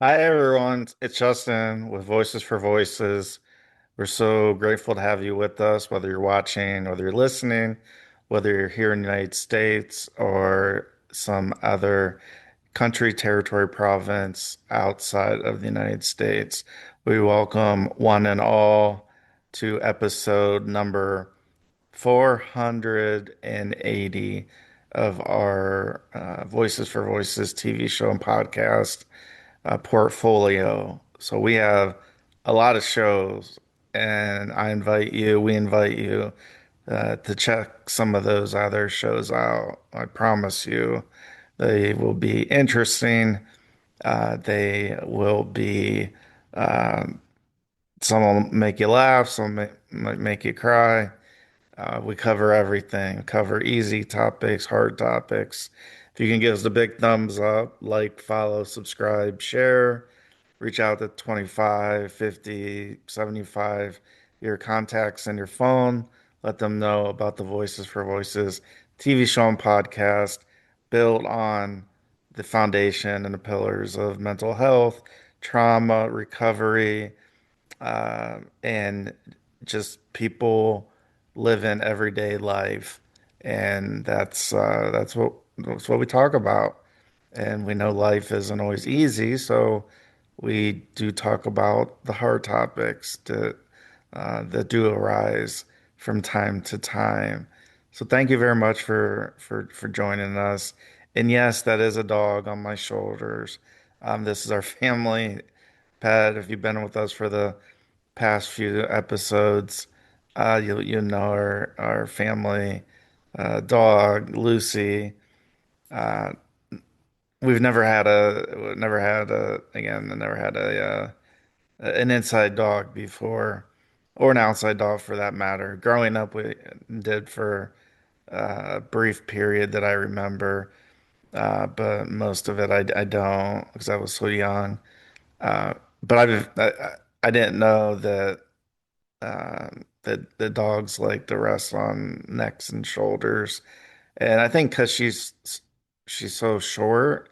Hi everyone, it's Justin with Voices for Voices. We're so grateful to have you with us, whether you're watching, whether you're listening, whether you're here in the United States or some other country, territory, province outside of the United States. We welcome one and all to episode number 480 of our Voices for Voices TV show and podcast portfolio. So we have a lot of shows, and we invite you to check some of those other shows out. I promise you, they will be interesting. They will be, some will make you laugh, might make you cry. We cover everything, cover easy topics, hard topics. If you can give us a big thumbs up, like, follow, subscribe, share, reach out to 25, 50, 75, your contacts in your phone. Let them know about the Voices for Voices TV show and podcast built on the foundation and the pillars of mental health, trauma, recovery, and just people living everyday life. And that's what we talk about. And we know life isn't always easy, so we do talk about the hard topics that do arise from time to time. So thank you very much for joining us. And yes, that is a dog on my shoulders. This is our family pet. If you've been with us for the past few episodes, you know our family dog Lucy. Uh, we've never had an inside dog before, or an outside dog for that matter. Growing up, we did for a brief period that I remember, but most of it I don't because I was so young. But I didn't know that that the dogs like to rest on necks and shoulders. And I think because she's so short,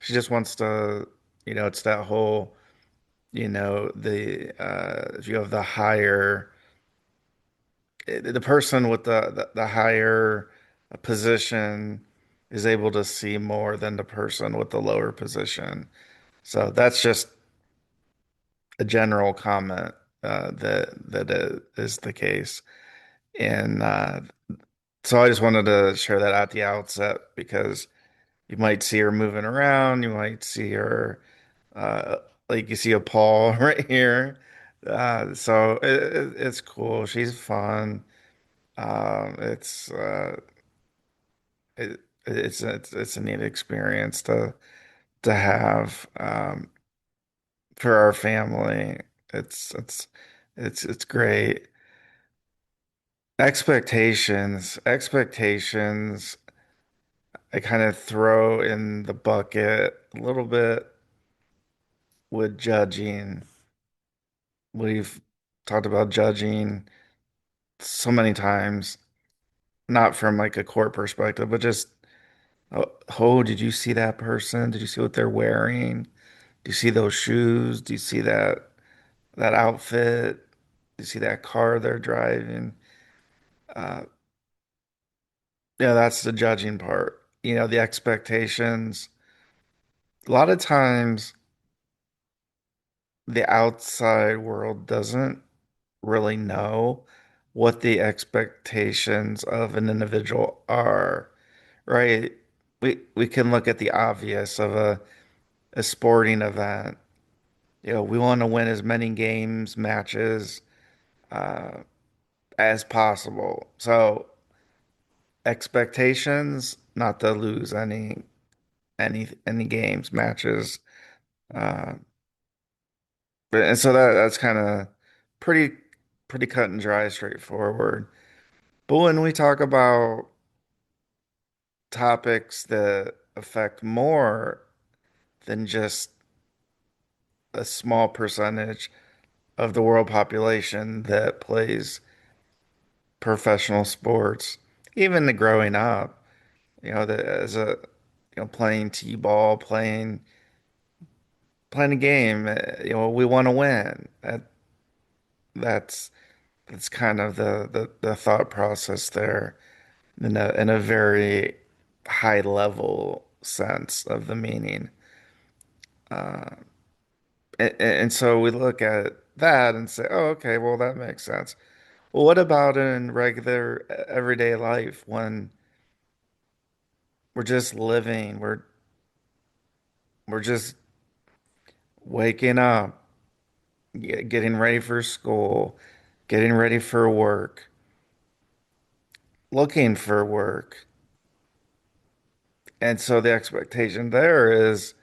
she just wants to, it's that whole, the if you have the higher, the person with the higher position is able to see more than the person with the lower position. So that's just a general comment that is the case. And so I just wanted to share that at the outset because you might see her moving around. You might see her, uh, like you see a paw right here. So it's cool. She's fun. It's it's a neat experience to have for our family. It's it's it's great. Expectations. I kind of throw in the bucket a little bit with judging. We've talked about judging so many times, not from like a court perspective, but just, oh, did you see that person? Did you see what they're wearing? Do you see those shoes? Do you see that outfit? Do you see that car they're driving? Uh, yeah, that's the judging part. The expectations. A lot of times, the outside world doesn't really know what the expectations of an individual are, right? We can look at the obvious of a sporting event. We want to win as many games, matches, uh, as possible. So expectations, not to lose any games, matches. Uh, and so that's kind of pretty pretty cut and dry, straightforward. But when we talk about topics that affect more than just a small percentage of the world population that plays professional sports, even the growing up, as a, playing t-ball, playing playing a game. We want to win. That's that's kind of the thought process there in a very high level sense of the meaning. And so we look at that and say, oh, okay, well, that makes sense. Well, what about in regular everyday life when we're just living, we're just waking up, getting ready for school, getting ready for work, looking for work. And so the expectation there is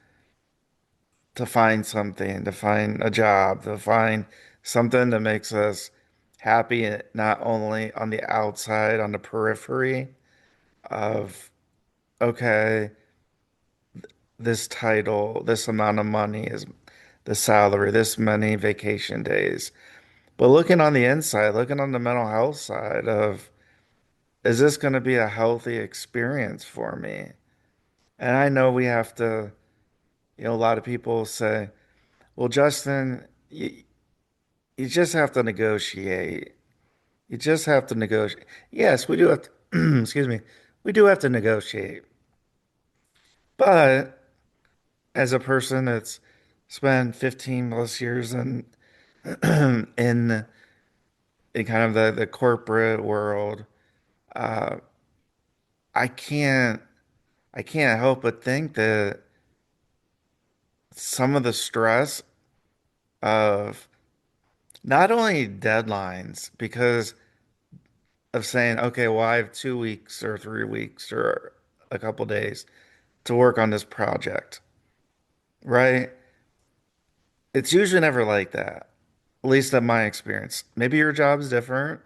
to find something, to find a job, to find something that makes us happy, not only on the outside, on the periphery of, okay, this title, this amount of money is the salary, this many vacation days. But looking on the inside, looking on the mental health side of, is this going to be a healthy experience for me? And I know we have to, a lot of people say, well, Justin, you just have to negotiate. You just have to negotiate. Yes, we do have to, excuse me, we do have to negotiate. But as a person that's spent 15 plus years in in kind of the corporate world, uh, I can't I can't help but think that some of the stress of not only deadlines because of saying, okay, well, I have 2 weeks or 3 weeks or a couple days to work on this project, right? It's usually never like that, at least in my experience. Maybe your job's different,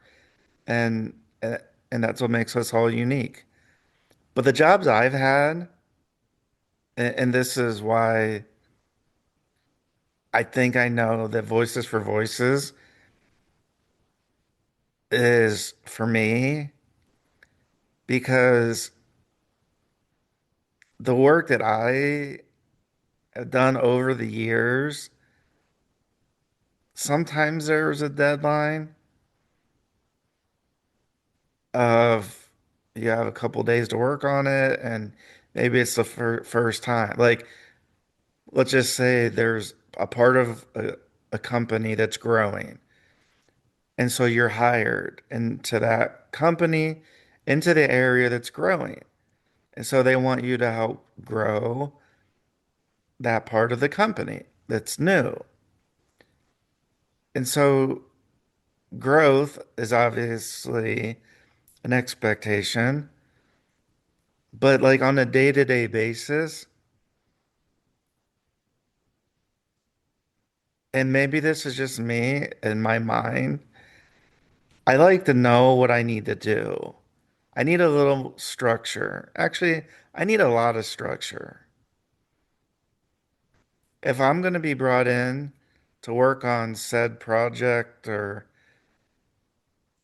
and and and that's what makes us all unique. But the jobs I've had, and this is why I think I know that Voices for Voices is for me because the work that I have done over the years, sometimes there's a deadline of you have a couple days to work on it, and maybe it's the first time. Like, let's just say there's a part of a company that's growing. And so you're hired into that company, into the area that's growing. And so they want you to help grow that part of the company that's new. And so growth is obviously an expectation, but like on a day-to-day basis, and maybe this is just me in my mind, I like to know what I need to do. I need a little structure. Actually, I need a lot of structure. If I'm going to be brought in to work on said project or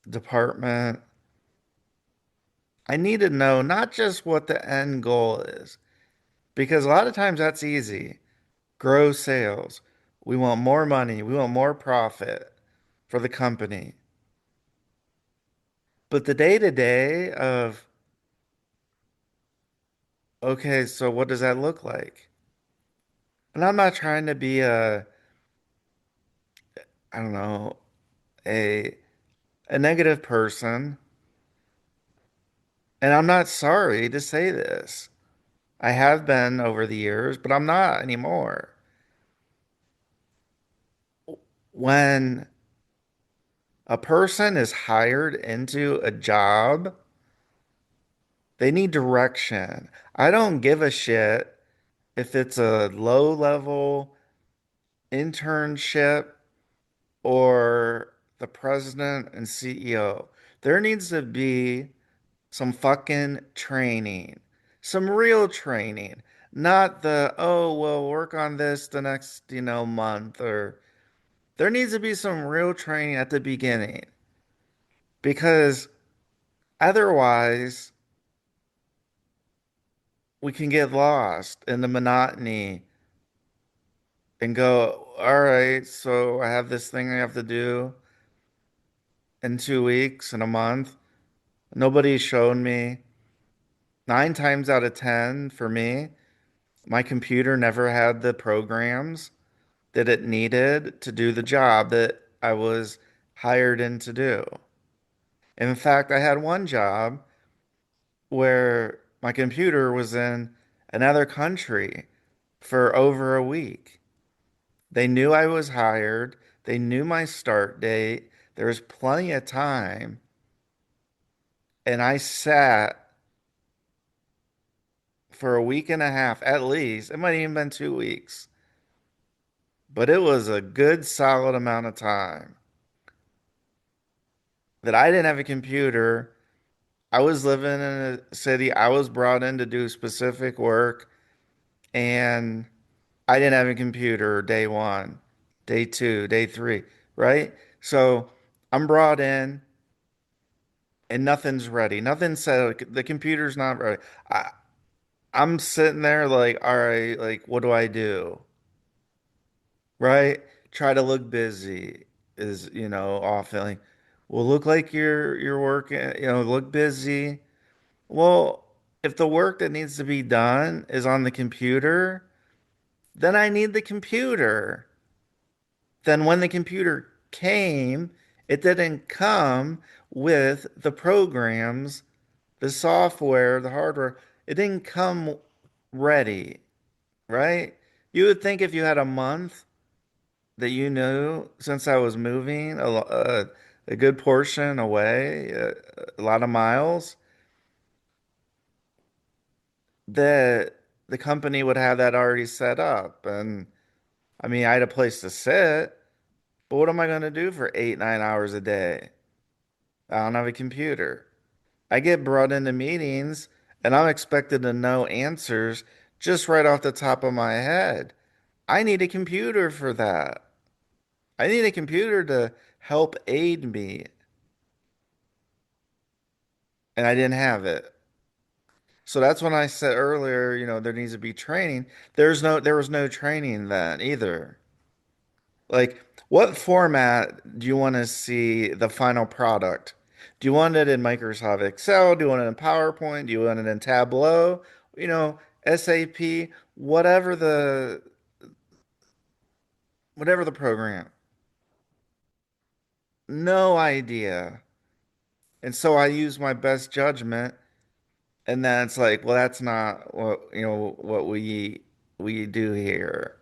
department, I need to know not just what the end goal is, because a lot of times that's easy. Grow sales. We want more money. We want more profit for the company. But the day to day of, okay, so what does that look like? And I'm not trying to be I don't know, a a negative person. And I'm not sorry to say this. I have been over the years, but I'm not anymore. When a person is hired into a job, they need direction. I don't give a shit if it's a low level internship or the president and CEO. There needs to be some fucking training, some real training, not the, oh, well, work on this the next, month or there needs to be some real training at the beginning because otherwise we can get lost in the monotony and go, all right, so I have this thing I have to do in 2 weeks, in a month. Nobody's shown me. 9 times out of 10 for me, my computer never had the programs that it needed to do the job that I was hired in to do. In fact, I had one job where my computer was in another country for over a week. They knew I was hired, they knew my start date. There was plenty of time, and I sat for a week and a half at least. It might have even been 2 weeks, but it was a good solid amount of time that I didn't have a computer. I was living in a city. I was brought in to do specific work, and I didn't have a computer day one, day two, day three, right? So I'm brought in and nothing's ready. Nothing said the computer's not ready. I, I'm sitting there like, all right, like what do I do? Right? Try to look busy is, often like, well, look like you're working, look busy. Well, if the work that needs to be done is on the computer, then I need the computer. Then when the computer came, it didn't come with the programs, the software, the hardware. It didn't come ready, right? You would think if you had a month that you knew since I was moving a good portion away, a lot of miles, that the company would have that already set up. And I mean, I had a place to sit, but what am I going to do for 8, 9 hours a day? I don't have a computer. I get brought into meetings and I'm expected to know answers just right off the top of my head. I need a computer for that. I need a computer to help aid me, and I didn't have it. So that's when I said earlier, there needs to be training. There was no training then either. Like, what format do you want to see the final product? Do you want it in Microsoft Excel? Do you want it in PowerPoint? Do you want it in Tableau? SAP, whatever the program. No idea. And so I use my best judgment, and then it's like, well, that's not what we do here.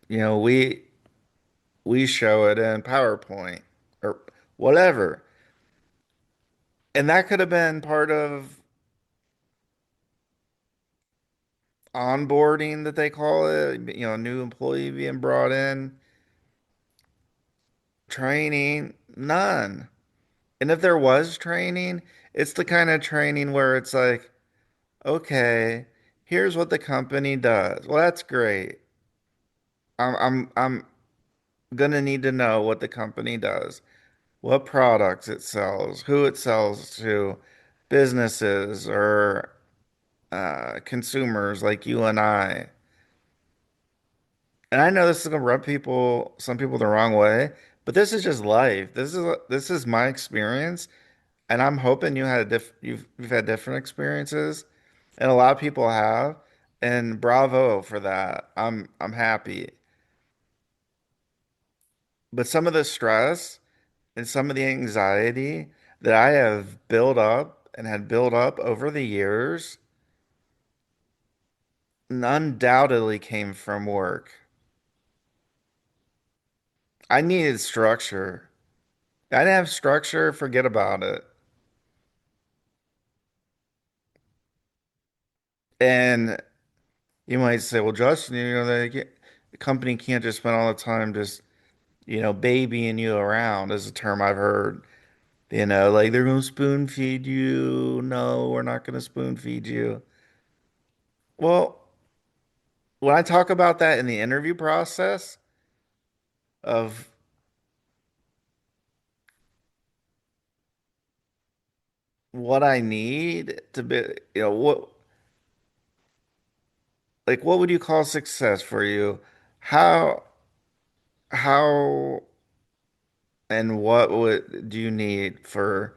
We show it in PowerPoint or whatever. And that could have been part of onboarding that they call it, a new employee being brought in, training, none. And if there was training, it's the kind of training where it's like, okay, here's what the company does. Well, that's great. I'm gonna need to know what the company does, what products it sells, who it sells to, businesses or consumers like you and I. And I know this is gonna rub some people the wrong way, but this is just life. This is my experience, and I'm hoping you've had different experiences, and a lot of people have, and bravo for that. I'm happy. But some of the stress and some of the anxiety that I have built up and had built up over the years undoubtedly came from work. I needed structure. I didn't have structure, forget about it. And you might say, well, Justin, the company can't just spend all the time just, babying you around is a term I've heard. Like they're going to spoon feed you. No, we're not going to spoon feed you. Well, when I talk about that in the interview process of what I need to be, what would you call success for you? How how and what would do you need for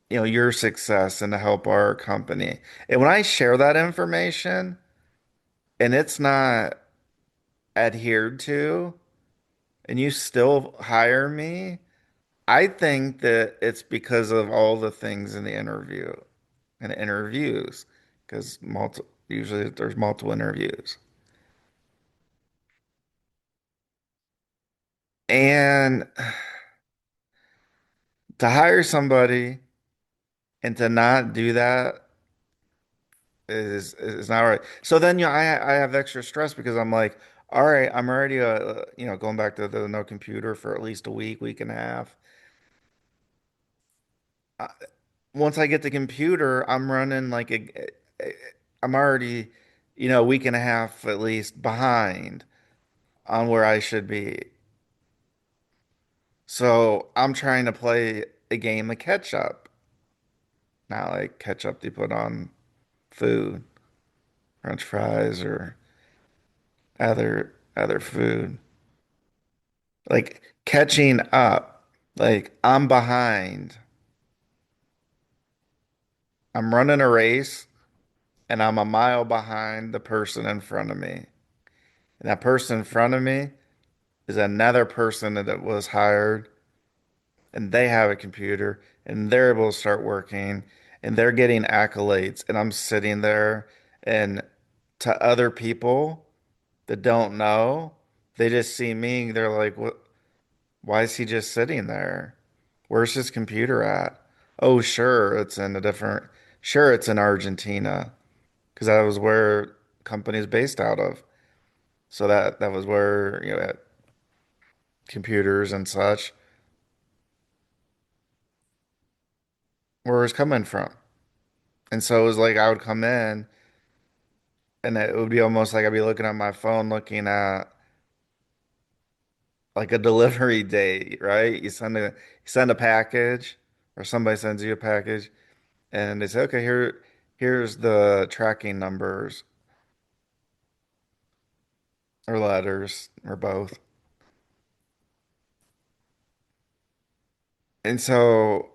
your success and to help our company? And when I share that information and it's not adhered to and you still hire me, I think that it's because of all the things in the interview and interviews, because usually there's multiple interviews. And to hire somebody and to not do that is not right. So then I have extra stress because I'm like, all right, I'm already going back to the no computer for at least a week, week and a half. Uh, Once I get the computer, I'm running like I'm already, a week and a half at least behind on where I should be. So I'm trying to play a game of catch up, not like ketchup you put on food, French fries or other food. Like catching up. Like I'm behind. I'm running a race and I'm a mile behind the person in front of me. And that person in front of me is another person that was hired and they have a computer and they're able to start working and they're getting accolades and I'm sitting there and to other people that don't know, they just see me, they're like, "What? Why is he just sitting there? Where's his computer at?" Oh, sure, it's in Argentina because that was where company's based out of. So that was where, had computers and such, where it was coming from. And so it was like I would come in and it would be almost like I'd be looking at my phone, looking at like a delivery date, right? You send a package or somebody sends you a package and they say, okay, here's the tracking numbers or letters or both. And so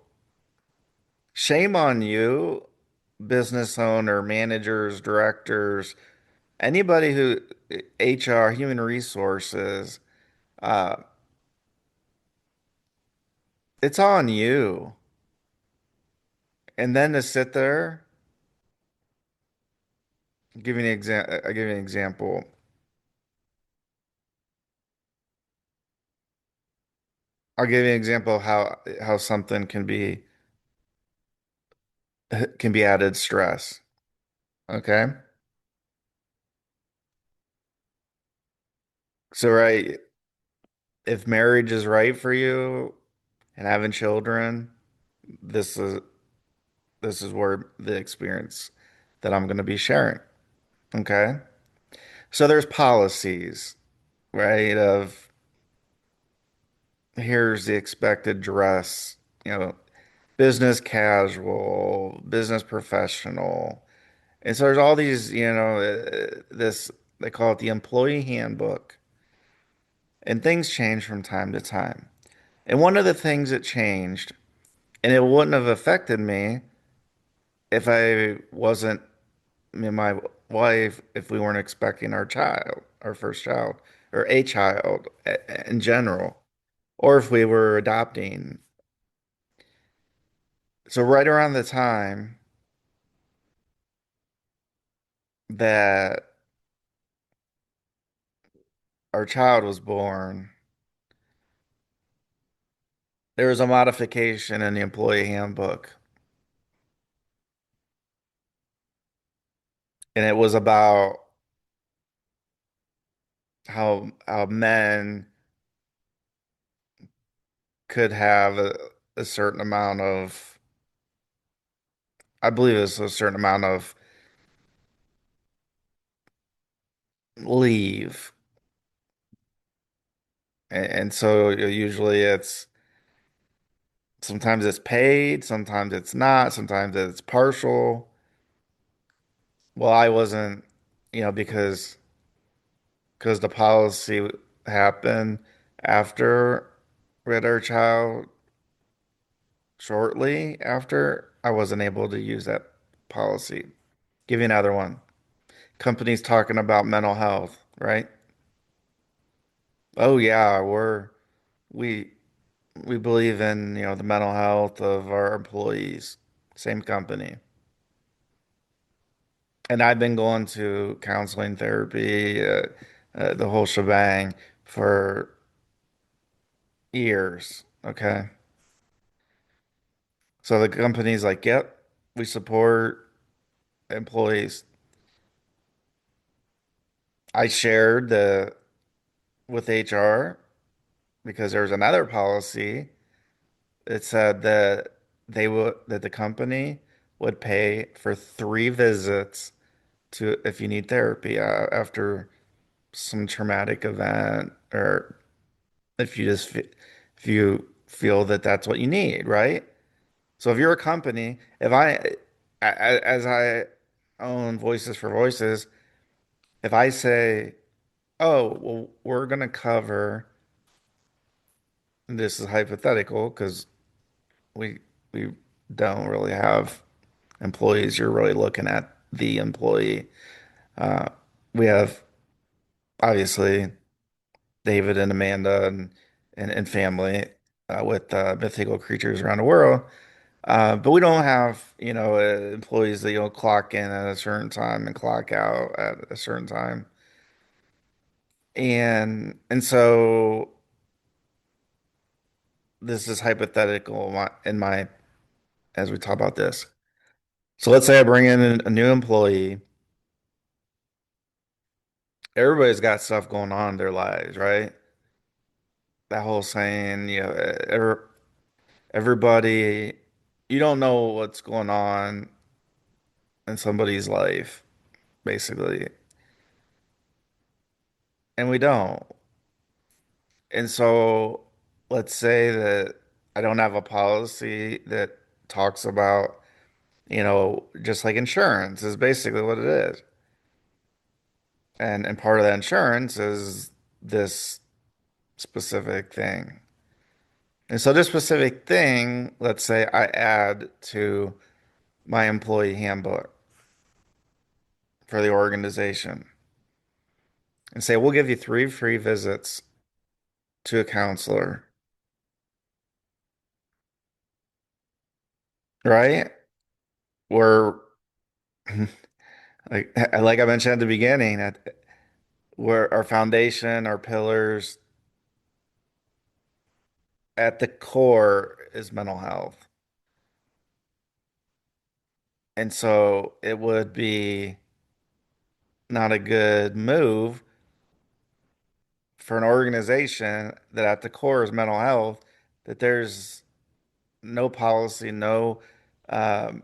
shame on you, business owner, managers, directors, anybody who HR, human resources, uh, it's on you. And then to sit there, I'll give you an example. I'll give you an example of how something can be added stress. Okay. So right, if marriage is right for you and having children, this is this is where the experience that I'm going to be sharing. Okay. So there's policies, right? Of here's the expected dress, business casual, business professional. And so there's all these, this, they call it the employee handbook. And things change from time to time. And one of the things that changed, and it wouldn't have affected me if I wasn't, me and my wife, if we weren't expecting our first child, or a child in general, or if we were adopting. So right around the time that our child was born, there was a modification in the employee handbook, and it was about how men could have a certain amount of, I believe it's a certain amount of leave. And so usually sometimes it's paid, sometimes it's not, sometimes it's partial. Well, I wasn't, because because the policy happened after we had our child. Shortly after, I wasn't able to use that policy. Give you another one. Companies talking about mental health, right? Oh yeah, we we believe in, the mental health of our employees. Same company. And I've been going to counseling therapy, the whole shebang for years. Okay. So the company's like, yep, we support employees. I shared the with HR because there was another policy that said that the company would pay for 3 visits to if you need therapy after some traumatic event, or if you feel that that's what you need, right? So if you're a company, if as I own Voices for Voices, if I say, oh, well, we're going to cover, this is hypothetical because we we don't really have employees. You're really looking at the employee. Uh, we have obviously David and Amanda and family with mythical creatures around the world. But we don't have, employees that clock in at a certain time and clock out at a certain time. And so this is hypothetical as we talk about this. So let's say I bring in a new employee. Everybody's got stuff going on in their lives, right? That whole saying, everybody, you don't know what's going on in somebody's life, basically. And we don't. And so let's say that I don't have a policy that talks about, just like insurance is basically what it is. And part of that insurance is this specific thing. And so this specific thing, let's say I add to my employee handbook for the organization and say, we'll give you 3 free visits to a counselor, right? Where, like I mentioned at the beginning, where our foundation, our pillars at the core is mental health. And so it would be not a good move for an organization that at the core is mental health, that there's no policy, um,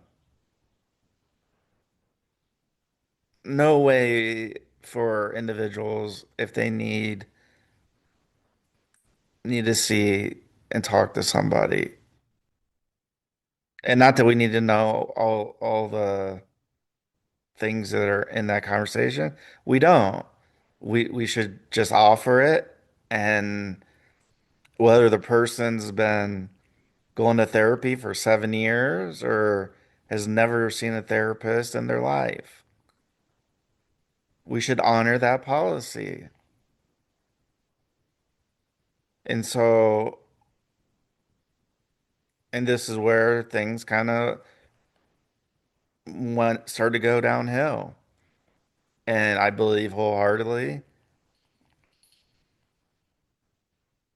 no way for individuals if they need to see and talk to somebody. And not that we need to know all the things that are in that conversation. We don't. We should just offer it, and whether the person's been going to therapy for 7 years or has never seen a therapist in their life, we should honor that policy. And so, and this is where things kind of went started to go downhill. And I believe wholeheartedly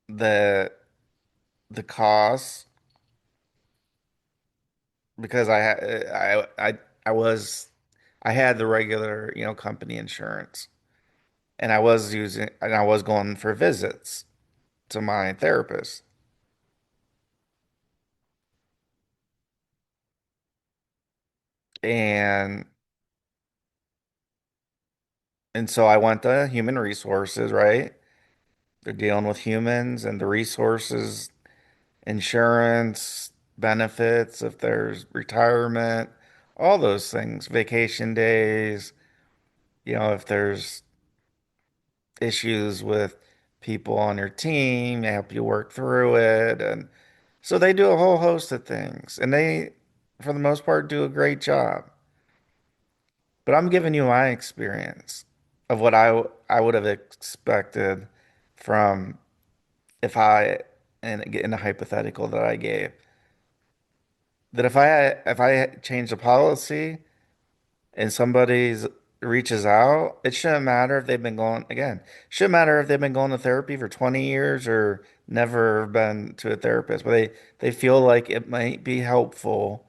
that the cost, because I had the regular, company insurance, and I was going for visits to my therapist. And and so I went to human resources, right? They're dealing with humans and the resources, insurance, benefits, if there's retirement, all those things, vacation days, if there's issues with people on your team. They help you work through it. And so they do a whole host of things. And they, for the most part, do a great job. But I'm giving you my experience of what I would have expected from if I, and in the hypothetical that I gave, that if I change a policy and somebody's reaches out, it shouldn't matter if they've been going again. Shouldn't matter if they've been going to therapy for 20 years or never been to a therapist, but they feel like it might be helpful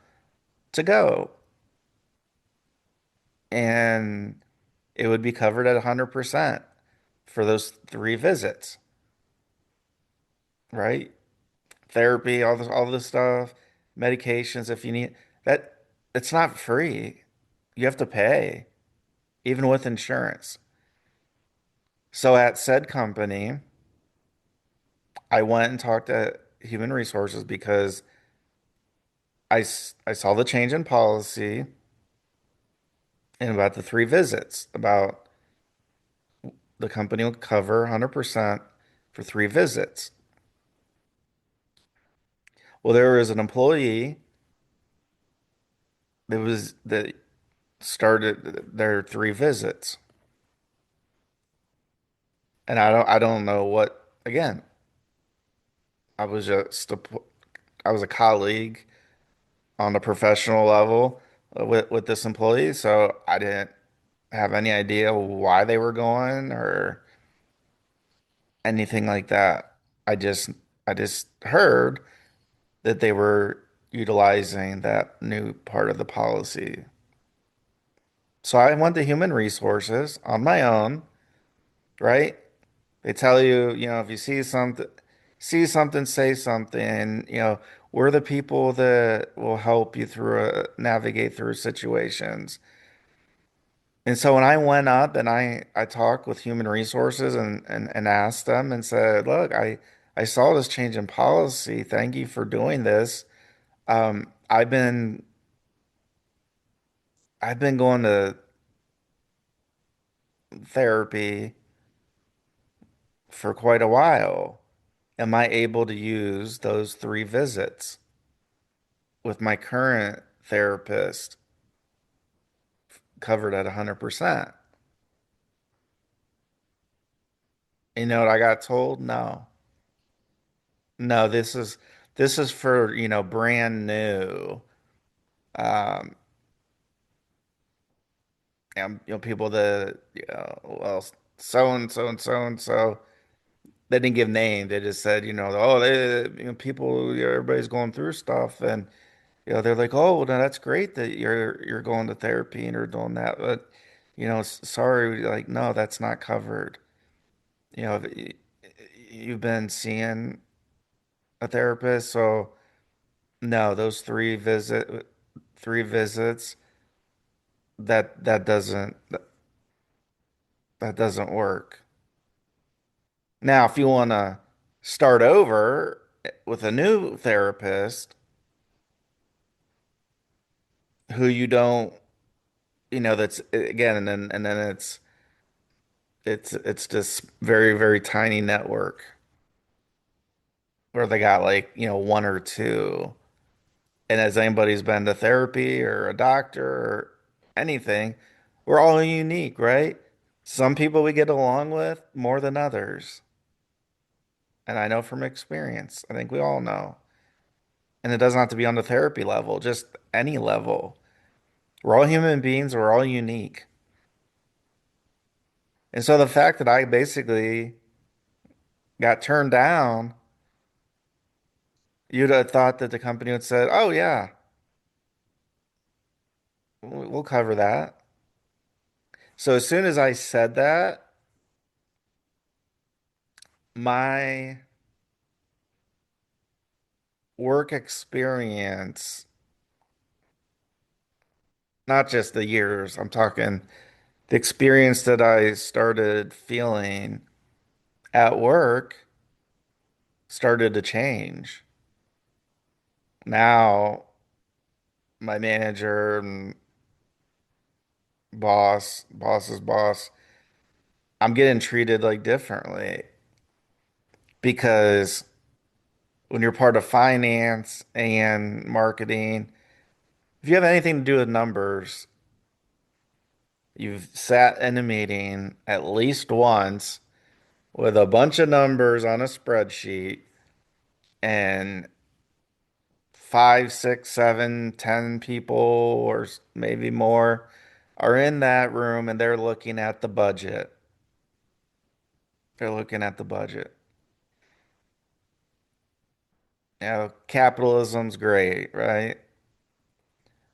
to go, and it would be covered at 100% for those three visits, right? Therapy, all this stuff, medications if you need that. It's not free. You have to pay, even with insurance. So at said company, I went and talked to human resources because I saw the change in policy and about the three visits, about the company will cover 100% for three visits. Well, there was an employee that started their three visits, and I don't know what. Again, I was just I was a colleague on a professional level with this employee, so I didn't have any idea why they were going or anything like that. I just I just heard that they were utilizing that new part of the policy. So I went to human resources on my own, right? They tell you, if you see something, say something, we're the people that will help you navigate through situations. And so when I went up and I talked with human resources and asked them and said, look, I saw this change in policy. Thank you for doing this. Um, I've been I've been going to therapy for quite a while. Am I able to use those three visits with my current therapist covered at 100%? You know what I got told? No. No, this is for, brand new. Um, and, people that, well, so and so and so and so. They didn't give names. They just said, oh, people, everybody's going through stuff, and they're like, oh, well, that's great that you're going to therapy and you're doing that, but sorry, like, no, that's not covered. You've been seeing a therapist, so no, those three visits, that doesn't work. Now, if you want to start over with a new therapist who you don't, that's again, and then it's this very, very tiny network where they got like, one or two. And as anybody's been to therapy or a doctor or anything, we're all unique, right? Some people we get along with more than others. And I know from experience, I think we all know. And it doesn't have to be on the therapy level, just any level. We're all human beings, we're all unique. And so the fact that I basically got turned down, you'd have thought that the company would say, oh, yeah, we'll cover that. So as soon as I said that, my work experience, not just the years, I'm talking the experience that I started feeling at work started to change. Now, my manager and boss's boss, I'm getting treated like differently because when you're part of finance and marketing, if you have anything to do with numbers, you've sat in a meeting at least once with a bunch of numbers on a spreadsheet and five, six, seven, 10 people or maybe more are in that room and they're looking at the budget. They're looking at the budget. You know, capitalism's great, right?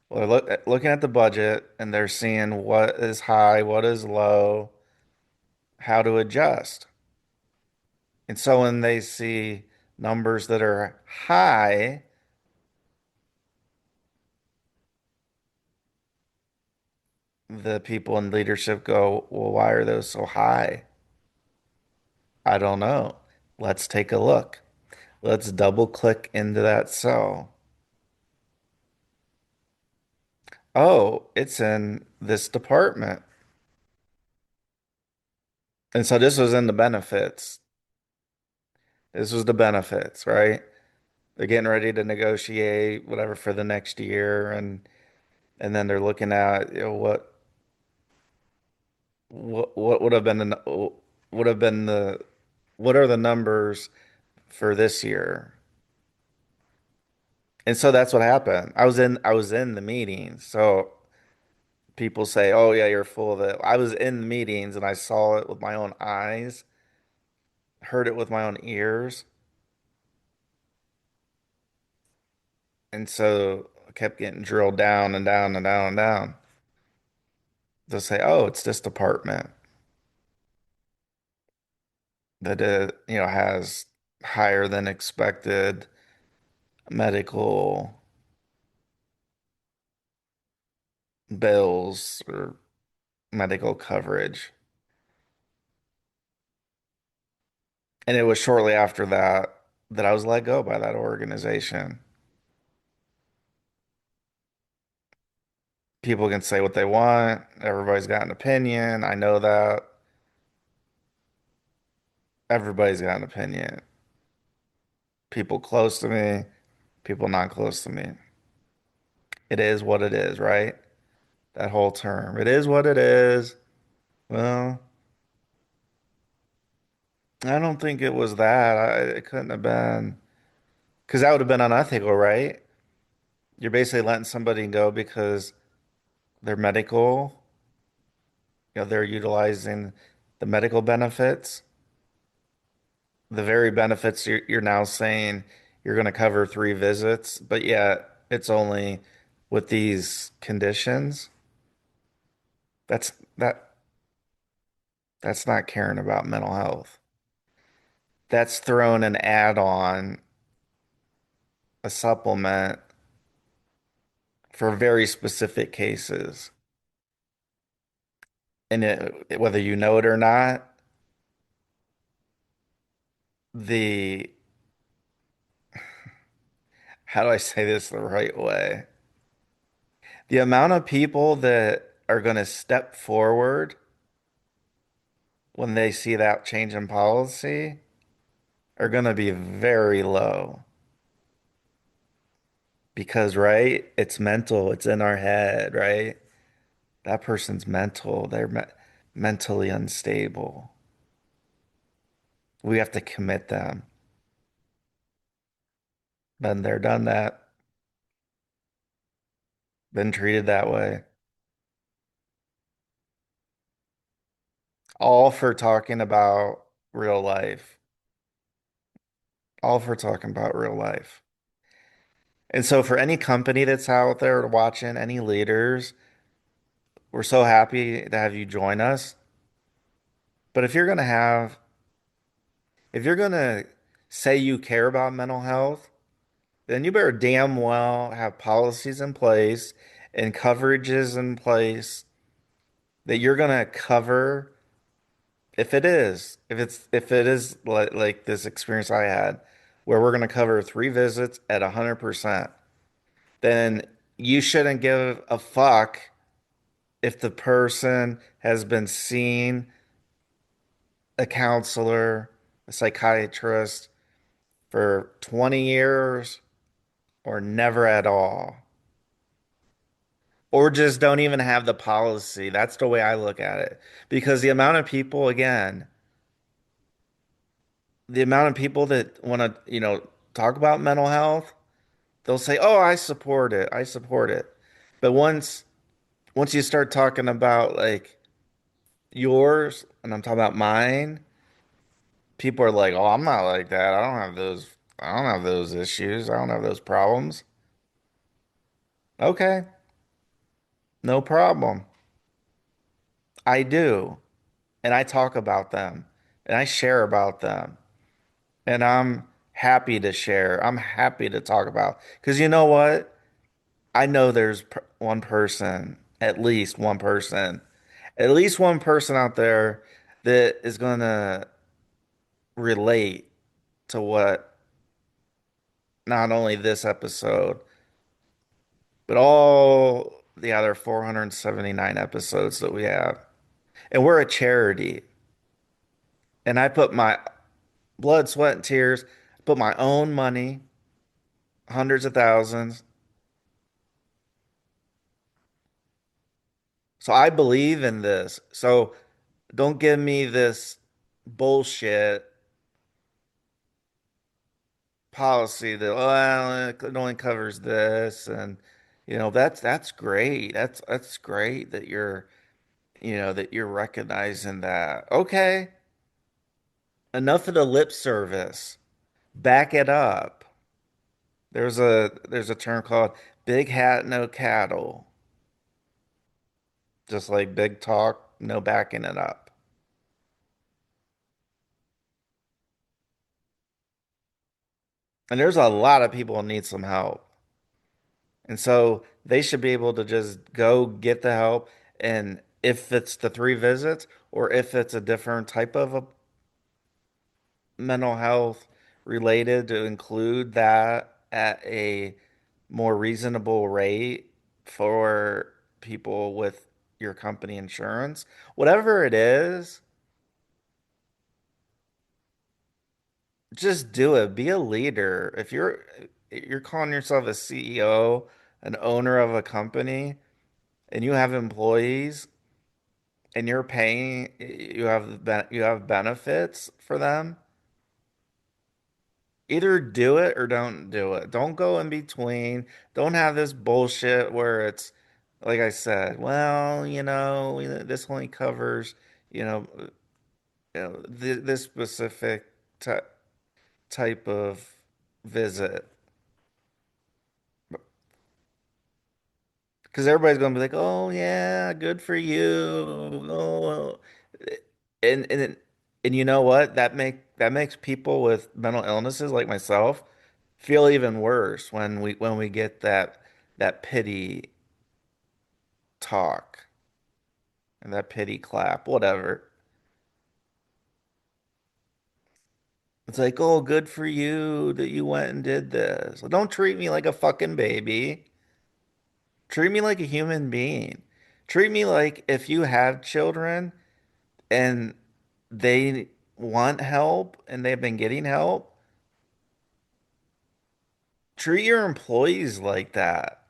Well, looking at the budget and they're seeing what is high, what is low, how to adjust. And so when they see numbers that are high, the people in leadership go, well, why are those so high? I don't know. Let's take a look. Let's double click into that cell. Oh, it's in this department. And so this was in the benefits. This was the benefits, right? They're getting ready to negotiate whatever for the next year and then they're looking at, what would have been would have been the what are the numbers for this year? And so that's what happened. I was in the meeting. So people say, "Oh yeah, you're full of it." I was in the meetings and I saw it with my own eyes, heard it with my own ears, and so I kept getting drilled down and down and down and down. They'll say, "Oh, it's this department that has higher than expected medical bills or medical coverage." And it was shortly after that that I was let go by that organization. People can say what they want. Everybody's got an opinion. I know that. Everybody's got an opinion. People close to me, people not close to me. It is what it is, right? That whole term. It is what it is. Well, I don't think it was that. It couldn't have been. Because that would have been unethical, right? You're basically letting somebody go because they're medical. They're utilizing the medical benefits, the very benefits you're now saying you're going to cover 3 visits, but yet it's only with these conditions. That's that that's not caring about mental health. That's throwing an add-on, a supplement for very specific cases. And whether you know it or not, the how do I say this the right way? The amount of people that are going to step forward when they see that change in policy are going to be very low because, right, it's mental, it's in our head, right? That person's mental, they're mentally unstable. We have to commit them. Been there, done that, been treated that way. All for talking about real life. All for talking about real life. And so, for any company that's out there watching, any leaders, we're so happy to have you join us. But if you're going to say you care about mental health, then you better damn well have policies in place and coverages in place that you're going to cover if it is like this experience I had where we're going to cover 3 visits at 100%, then you shouldn't give a fuck if the person has been seen a counselor, a psychiatrist for 20 years or never at all. Or just don't even have the policy. That's the way I look at it. Because the amount of people, again, the amount of people that want to, talk about mental health, they'll say, "Oh, I support it. I support it." But once you start talking about like yours, and I'm talking about mine, people are like, "Oh, I'm not like that. I don't have those issues. I don't have those problems." Okay, no problem. I do. And I talk about them and I share about them. And I'm happy to share. I'm happy to talk about. Because you know what? I know there's one person, at least one person out there that is going to relate to what not only this episode, but all the other 479 episodes that we have. And we're a charity. And I put my blood, sweat, and tears, put my own money, hundreds of thousands. So I believe in this. So don't give me this bullshit policy that, well, it only covers this, and that's great. That's great that you're recognizing that. Okay, enough of the lip service. Back it up. There's a term called big hat, no cattle. Just like big talk, no backing it up. And there's a lot of people who need some help. And so they should be able to just go get the help. And if it's the 3 visits or if it's a different type of a mental health related, to include that at a more reasonable rate for people with your company insurance. Whatever it is, just do it. Be a leader. If you're calling yourself a CEO, an owner of a company, and you have employees and you're paying, you have benefits for them, either do it or don't do it. Don't go in between. Don't have this bullshit where it's like I said, well, this only covers, you know, this specific ty type of visit. Because everybody's gonna be like, "Oh yeah, good for you." Oh, and and you know what? That makes people with mental illnesses like myself feel even worse when we get that pity talk and that pity clap, whatever. It's like, "Oh, good for you that you went and did this." Well, don't treat me like a fucking baby. Treat me like a human being. Treat me like if you have children and they want help and they've been getting help, treat your employees like that.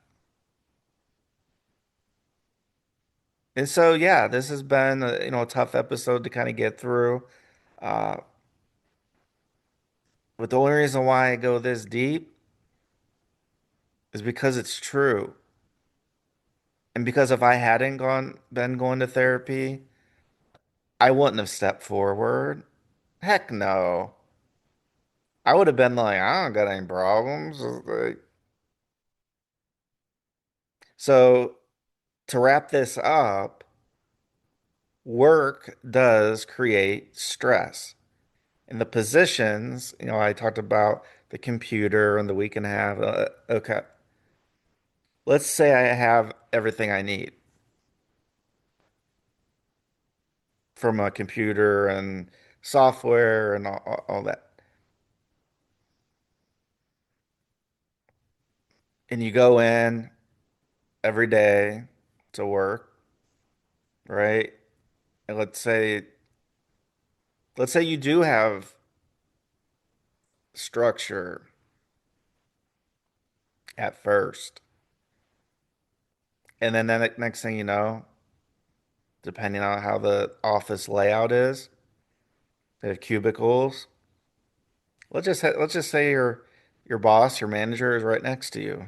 And so, yeah, this has been a tough episode to kind of get through. Uh, but the only reason why I go this deep is because it's true. And because if I hadn't been going to therapy, I wouldn't have stepped forward. Heck no. I would have been like, I don't got any problems. It's like- So to wrap this up, work does create stress. And the positions, I talked about the computer and the week and a half. Okay. Let's say I have everything I need from a computer and software and all that. And you go in every day to work, right? And let's say you do have structure at first, and then the next thing you know, depending on how the office layout is, they have cubicles. Let's just say your boss, your manager is right next to you.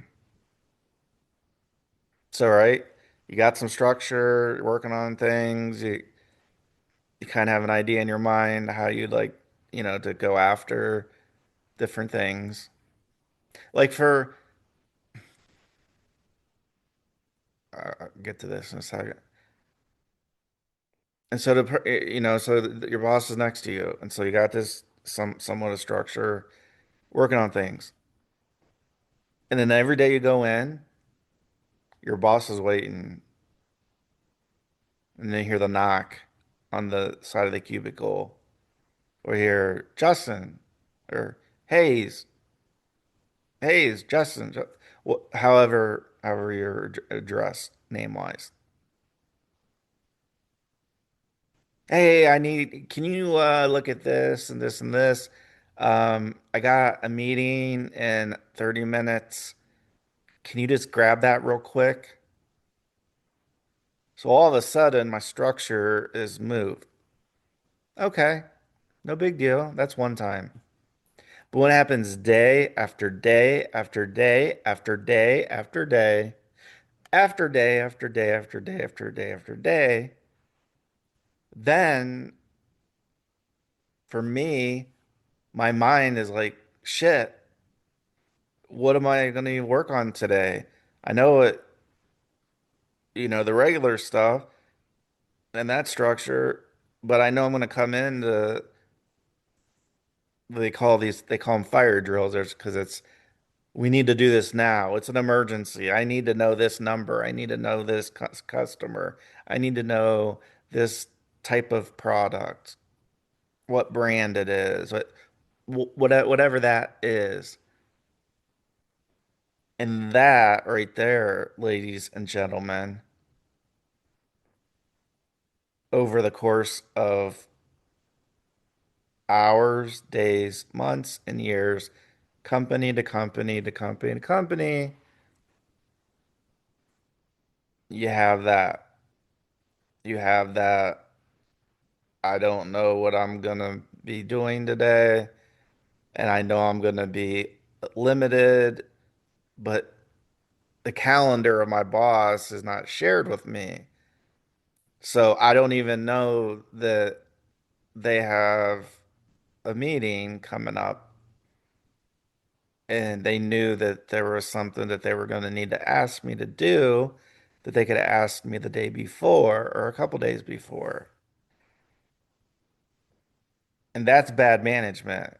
So, right, you got some structure, you're working on things, you kind of have an idea in your mind how you'd like, to go after different things. Like for, I'll get to this in a second. And so your boss is next to you, and so you got this somewhat of structure, working on things. And then every day you go in, your boss is waiting, and then you hear the knock on the side of the cubicle, or you hear Justin, or Hayes, Hayes, Justin, however you're addressed name wise. Hey, can you look at this and this and this? I got a meeting in 30 minutes. Can you just grab that real quick? So all of a sudden, my structure is moved. Okay, no big deal. That's one time. But when it happens day after day after day after day after day after day after day after day after day after day, then for me, my mind is like, shit, what am I going to work on today? I know it, the regular stuff and that structure, but I know I'm going to come into they call them fire drills because we need to do this now. It's an emergency. I need to know this number. I need to know this customer. I need to know this type of product, what brand it is, whatever that is. And that right there, ladies and gentlemen, over the course of hours, days, months, and years, company to company to company to company, you have that. You have that. I don't know what I'm gonna be doing today, and I know I'm gonna be limited, but the calendar of my boss is not shared with me. So I don't even know that they have a meeting coming up, and they knew that there was something that they were going to need to ask me to do that they could have asked me the day before or a couple days before. And that's bad management.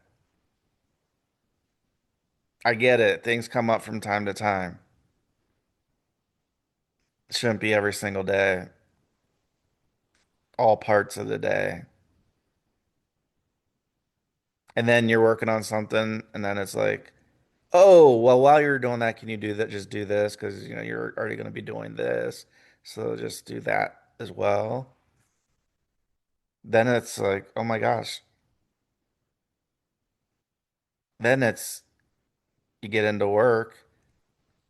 I get it. Things come up from time to time. It shouldn't be every single day, all parts of the day. And then you're working on something, and then it's like, oh, well, while you're doing that, can you do that? Just do this because you're already going to be doing this. So just do that as well. Then it's like, oh my gosh. Then it's you get into work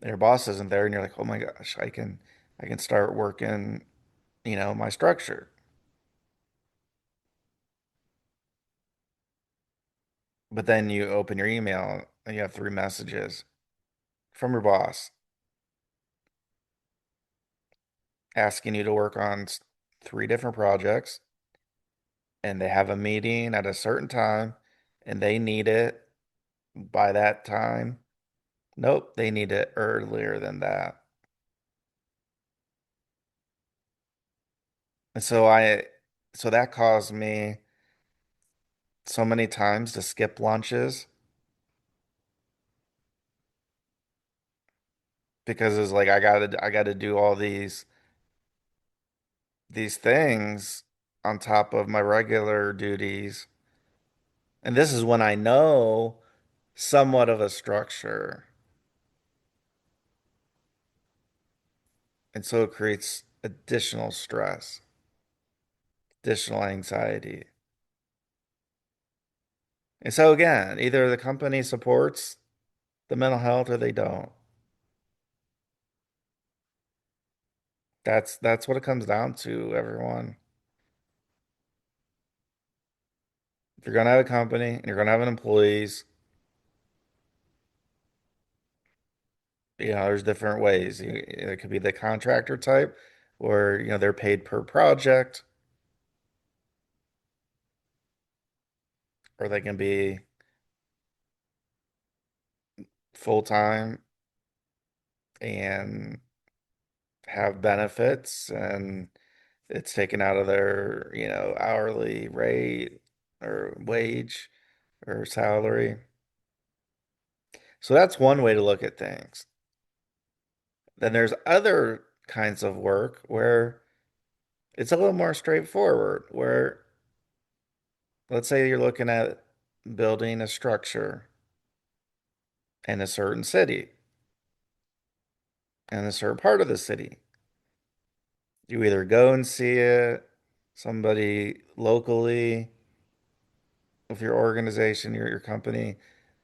and your boss isn't there and you're like, oh my gosh, I can start working, my structure. But then you open your email and you have three messages from your boss asking you to work on three different projects, and they have a meeting at a certain time and they need it by that time. Nope, they need it earlier than that. And so that caused me so many times to skip lunches because it's like I gotta do all these things on top of my regular duties. And this is when I know somewhat of a structure. And so it creates additional stress, additional anxiety. And so again, either the company supports the mental health or they don't. That's what it comes down to, everyone. If you're gonna have a company and you're gonna have an employees, there's different ways. It could be the contractor type, where they're paid per project, or they can be full time and have benefits, and it's taken out of their, hourly rate or wage or salary. So that's one way to look at things. Then there's other kinds of work where it's a little more straightforward, where let's say you're looking at building a structure in a certain city, in a certain part of the city. You either go and see it, somebody locally with your organization, your company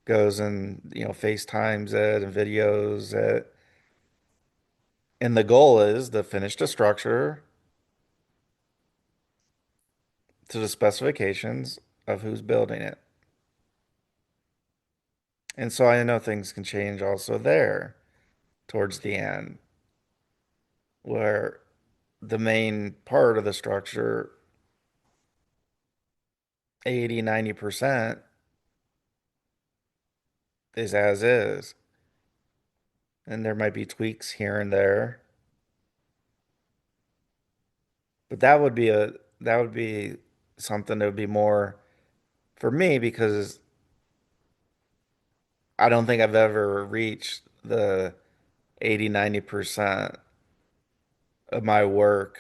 goes and, FaceTimes it and videos it. And the goal is to finish the structure to the specifications of who's building it. And so I know things can change also there towards the end, where the main part of the structure, 80, 90% is as is. And there might be tweaks here and there. But that would be something that would be more for me, because I don't think I've ever reached the 80, 90% of my work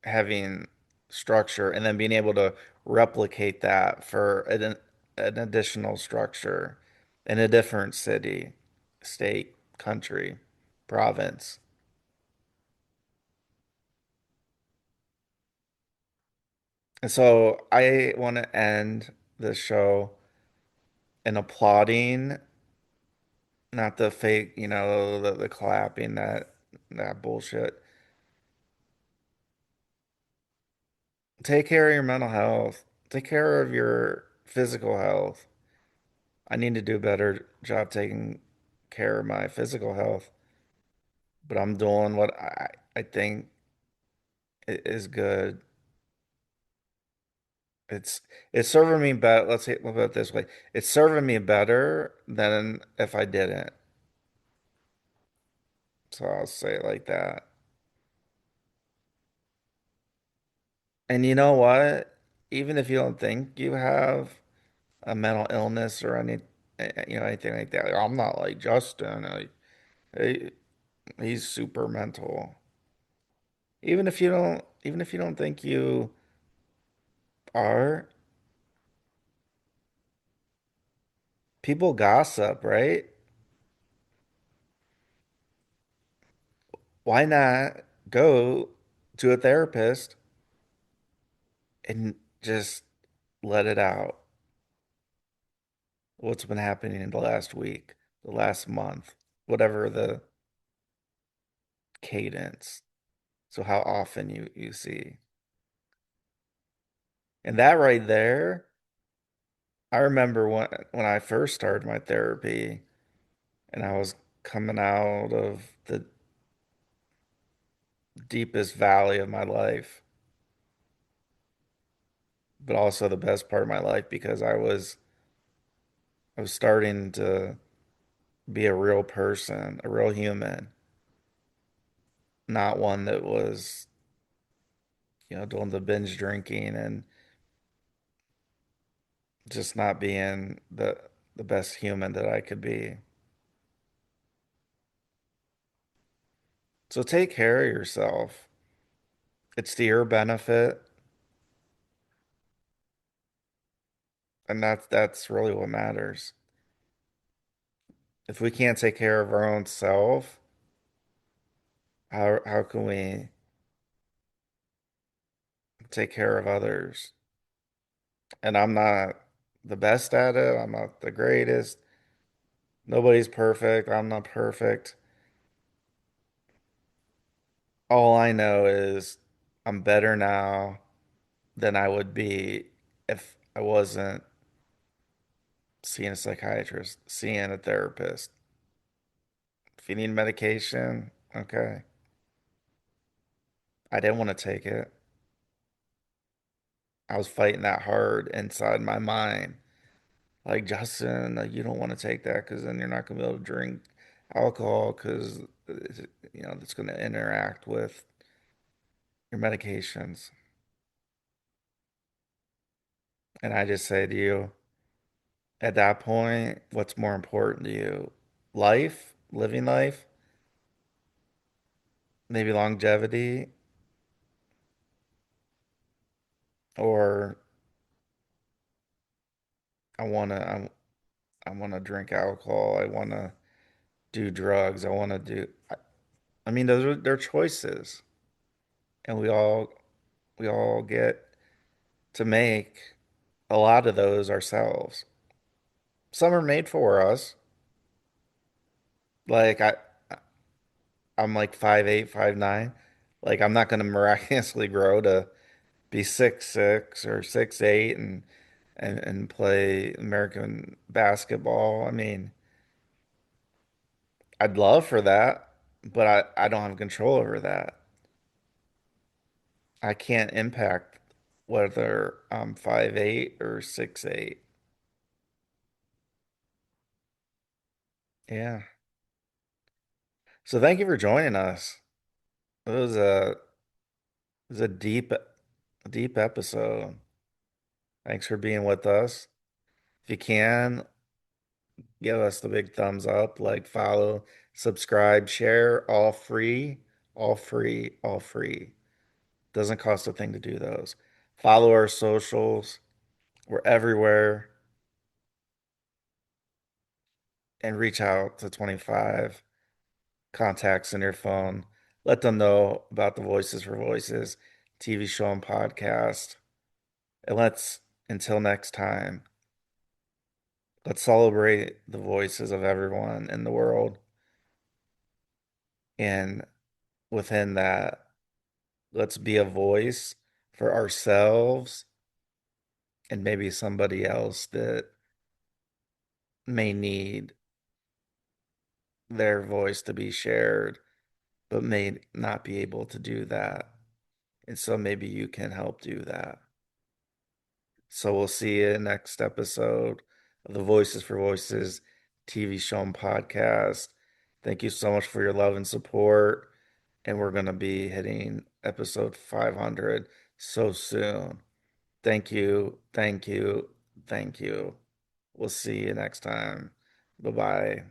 having structure and then being able to replicate that for an additional structure in a different city, state, country, province. And so I want to end the show in applauding, not the fake, the clapping, that bullshit. Take care of your mental health. Take care of your physical health. I need to do a better job taking care of my physical health, but I'm doing what I think is good. It's it's serving me better. Let's put it this way. It's serving me better than if I didn't. So I'll say it like that. And you know what? Even if you don't think you have a mental illness or anything like that, I'm not like Justin. He, he's super mental. Even if you don't think you are, people gossip, right? Why not go to a therapist and just let it out? What's been happening in the last week, the last month, whatever the cadence. So how often you see. And that right there, I remember when I first started my therapy and I was coming out of the deepest valley of my life, but also the best part of my life, because I was starting to be a real person, a real human, not one that was, doing the binge drinking and just not being the best human that I could be. So take care of yourself. It's to your benefit, and that's really what matters. If we can't take care of our own self, how can we take care of others? And I'm not the best at it. I'm not the greatest. Nobody's perfect. I'm not perfect. All I know is I'm better now than I would be if I wasn't seeing a psychiatrist, seeing a therapist. If you need medication, okay. I didn't want to take it. I was fighting that hard inside my mind. Like, Justin, you don't want to take that because then you're not going to be able to drink alcohol because, it's going to interact with your medications. And I just say to you, at that point, what's more important to you? Life, living life, maybe longevity, or I want to, I want to drink alcohol. I want to do drugs. I want to do, I mean, those are their choices. And we all get to make a lot of those ourselves. Some are made for us. Like I'm like 5'8", 5'9". Like I'm not gonna miraculously grow to be 6'6" or 6'8" and play American basketball. I mean, I'd love for that, but I don't have control over that. I can't impact whether I'm 5'8" or 6'8". Yeah. So thank you for joining us. It was a deep episode. Thanks for being with us. If you can, give us the big thumbs up, like, follow, subscribe, share, all free, all free, all free. Doesn't cost a thing to do those. Follow our socials. We're everywhere. And reach out to 25 contacts in your phone. Let them know about the Voices for Voices TV show and podcast. And until next time, let's celebrate the voices of everyone in the world. And within that, let's be a voice for ourselves and maybe somebody else that may need their voice to be shared, but may not be able to do that. And so maybe you can help do that. So we'll see you next episode of the Voices for Voices TV show and podcast. Thank you so much for your love and support. And we're going to be hitting episode 500 so soon. Thank you. Thank you. Thank you. We'll see you next time. Bye bye.